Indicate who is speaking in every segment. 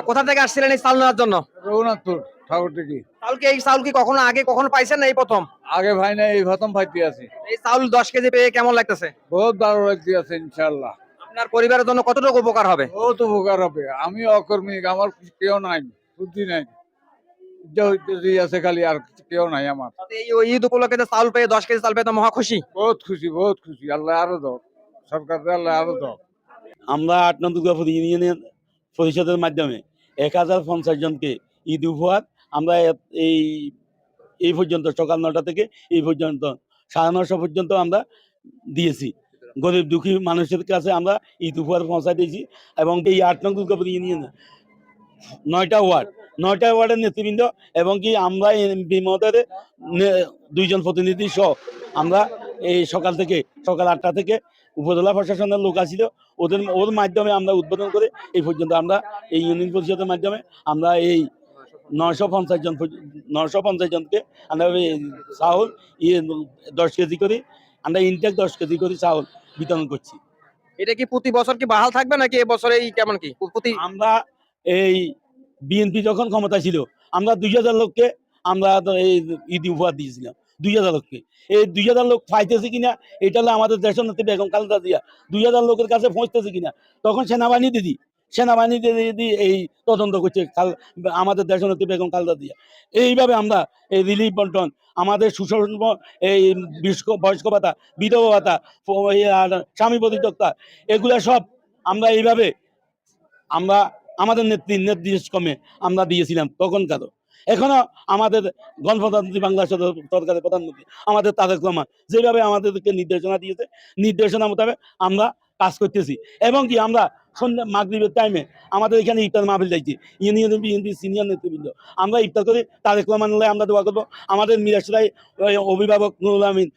Speaker 1: কোথা থেকে আসছিলেন এই চাউল নেওয়ার জন্য?
Speaker 2: রঘুনাথপুর ঠাকুরটিকি।
Speaker 1: এই চাউল কি কখনো আগে কখনো পাইছেন না এই প্রথম?
Speaker 2: আগে ভাই না, এই প্রথম পাইতে আছি।
Speaker 1: এই চাউল 10 কেজি পেয়ে কেমন লাগতেছে?
Speaker 2: বহুত ভালো লাগতে আছে ইনশাল্লাহ।
Speaker 1: আপনার পরিবারের জন্য কতটুকু উপকার হবে?
Speaker 2: বহুত উপকার হবে। আমি অকর্মী, আমার কেউ নাই, বুদ্ধি নাই, যা হইতেছে আছে খালি, আর কেউ নাই আমার।
Speaker 1: তাতে এই ঈদ উপলক্ষে যে চাউল পেয়ে 10 কেজি চাউল পেয়ে তো মহা খুশি।
Speaker 2: বহুত খুশি, বহুত খুশি। আল্লাহ আরো দাও, সরকার আল্লাহ আরো দাও।
Speaker 3: আমরা ৮ নং দুর্গাপুর ইউনিয়নের পরিষদের মাধ্যমে ১,০৫০ জনকে ঈদ উপহার আমরা এই এই পর্যন্ত সকাল ৯টা থেকে এই পর্যন্ত ৯:৩০ পর্যন্ত আমরা দিয়েছি। গরিব দুঃখী মানুষের কাছে আমরা ঈদ উপহার পৌঁছা দিয়েছি। এবং এই ৮ নং দুর্গাপুর ইউনিয়নে ৯টা ওয়ার্ডের নেতৃবৃন্দ এবং কি আমরা এমপি মহোদয়ের ২ জন প্রতিনিধি সহ আমরা এই সকাল ৮টা থেকে উপজেলা প্রশাসনের লোক আসছিল, ওর মাধ্যমে আমরা উদ্বোধন করে এই পর্যন্ত আমরা এই ইউনিয়ন পরিষদের মাধ্যমে আমরা এই ৯৫০ জনকে আমরা চাউল ১০ কেজি করে আমরা ইনটেক ১০ কেজি করে চাউল বিতরণ করছি।
Speaker 1: এটা কি প্রতি বছর কি বহাল থাকবে নাকি এবছরে কেমন কি প্রতি?
Speaker 3: আমরা এই বিএনপি যখন ক্ষমতা ছিল আমরা ২,০০০ লোককে আমরা এই ঈদ উপহার দিয়েছিলাম। ২,০০০ লোককে, এই ২,০০০ লোক পাইতেছে কিনা এটা হলো আমাদের দেশের নেত্রী বেগম খালেদা জিয়া ২,০০০ লোকের কাছে পৌঁছতেছে কিনা তখন সেনাবাহিনী দিদি এই তদন্ত করছে আমাদের দেশের নেত্রী বেগম খালেদা জিয়া। এইভাবে আমরা এই রিলিফ বন্টন, আমাদের সুষম এই বয়স্ক ভাতা, বিধবা ভাতা, আর স্বামী পরিত্যক্তা, এগুলা সব আমরা এইভাবে আমরা আমাদের নির্দেশক্রমে আমরা দিয়েছিলাম তখনকারও। এখনো আমাদের গণপ্রজাতন্ত্রী বাংলাদেশ সরকারের প্রধানমন্ত্রী আমাদের তারেক রহমান যেভাবে আমাদেরকে নির্দেশনা দিয়েছে, নির্দেশনা মোতাবেক আমরা কাজ করতেছি। এবং কি আমরা সন্ধ্যা মাগরিবের টাইমে আমাদের এখানে ইফতার মাহফিল যাইছি, ইউনিয়ন বিএনপি সিনিয়র নেতৃবৃন্দ আমরা ইফতার করি, তারেক রহমান আমরা দোয়া করবো। আমাদের মিরাজরাই অভিভাবক নুরুল আমিন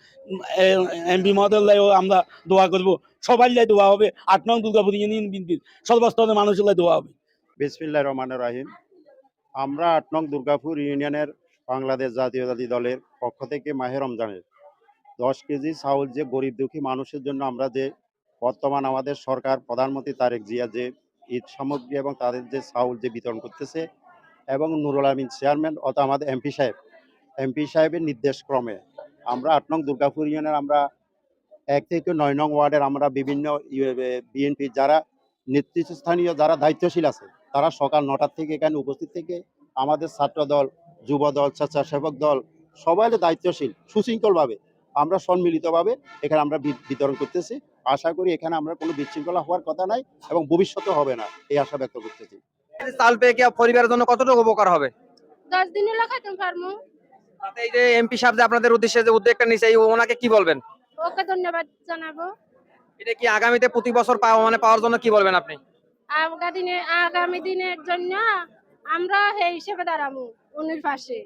Speaker 3: এমপি মহোদয়ও আমরা দোয়া করবো। সবাই লাই দোয়া হবে, ৮ নং দুর্গাপুর ইউনিয়ন বিএনপির সর্বস্তরের মানুষের লাই দোয়া হবে।
Speaker 4: বিসমিল্লাহির রহমানির রহিম। আমরা ৮ নং দুর্গাপুর ইউনিয়নের বাংলাদেশ জাতীয়তাবাদী দলের পক্ষ থেকে মাহে রমজানের ১০ কেজি চাউল যে গরিব দুঃখী মানুষের জন্য আমরা যে বর্তমান আমাদের সরকার প্রধানমন্ত্রী তারেক জিয়া যে ঈদ সামগ্রী এবং তাদের যে চাউল যে বিতরণ করতেছে, এবং নুরুল আমিন চেয়ারম্যান অর্থাৎ আমাদের এমপি সাহেবের নির্দেশক্রমে আমরা ৮ নং দুর্গাপুর ইউনিয়নের আমরা ১ থেকে ৯ নং ওয়ার্ডের আমরা বিভিন্ন বিএনপির যারা নেতৃস্থানীয় যারা দায়িত্বশীল আছে তারা সকাল ৯টার থেকে এখানে উপস্থিত থেকে আমাদের ছাত্র দল, যুব দল, স্বেচ্ছাসেবক দল সবাই দায়িত্বশীল সুশৃঙ্খলভাবে আমরা সম্মিলিতভাবে এখানে আমরা বিতরণ করতেছি। আশা করি এখানে আমরা কোনো বিশৃঙ্খলা হওয়ার কথা নাই এবং ভবিষ্যতে হবে না, এই আশা ব্যক্ত করতেছি।
Speaker 1: চাউল পেয়ে কি পরিবারের জন্য কতটুকু উপকার হবে?
Speaker 5: 10 দিন হলো খাইতে পারমু।
Speaker 1: তাতে এই যে এমপি সাহেব যে আপনাদের উদ্দেশ্যে যে উদ্যোগটা নিছে, এই ওনাকে কি বলবেন?
Speaker 5: ওকে ধন্যবাদ জানাবো।
Speaker 1: এটা কি আগামীতে প্রতি বছর পাওয়ার জন্য কি বলবেন আপনি?
Speaker 5: আগামী দিনের জন্য আমরা এই হিসেবে দাঁড়াবো উনির পাশে।